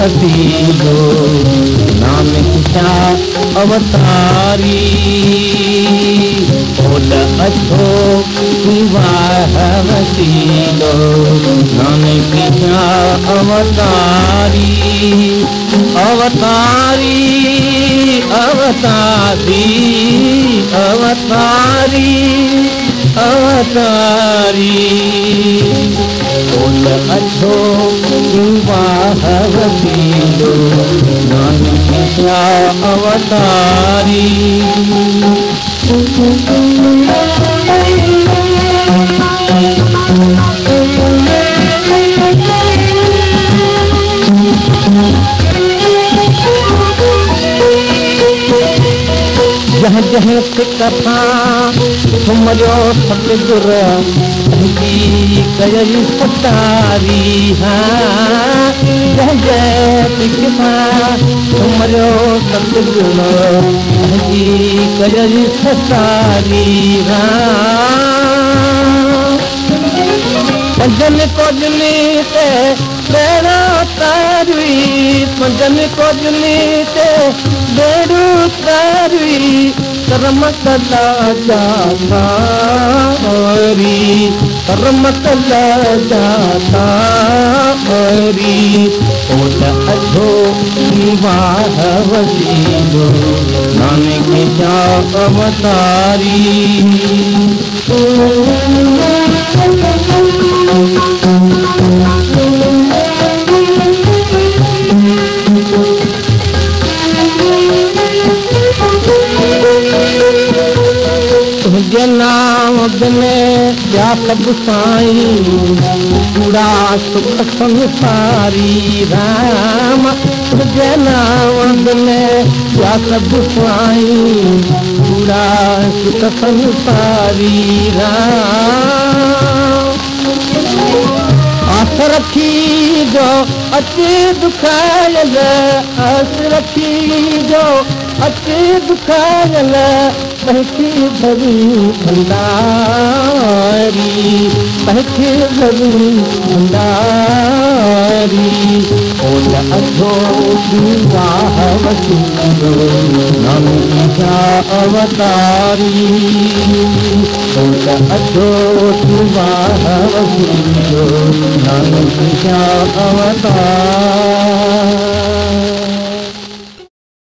वसीलो नानक जा अवतारी ओल अछो वाह वसीलो नानक जा अवतारी अवतारी अवतारी अवतारी अवतारी ओल अछो वाह वसीलो नानक जा अवतारी जह जह कथा तुमरो सतगुर की कई सतारी हाँ जह जह कथा तुमरो सतगुर की कई सतारी हाँ पंजन कोजनी ते बेड़ा तारी पंजन कोजनी ते बेड़ू तारी कर्म कला जाता हरी कर्म कला जाता हरी ओल अछो वाह वसीलो नानक जा अवतारी तुझे नाम में क्या सब साईं पूरा सुख संसारी राम तुझे नाम में क्या सब साईं पूरा सुख संसारी राम आस रखी जो अति दुखायल आस रखी जो अति दुखायल पहची भरी भंडारी पहची भरी भंडारी ओल अछो वाह वसीलो नानक जा अवतारी ओल अछो वाह वसीलो नानक जा अवतारी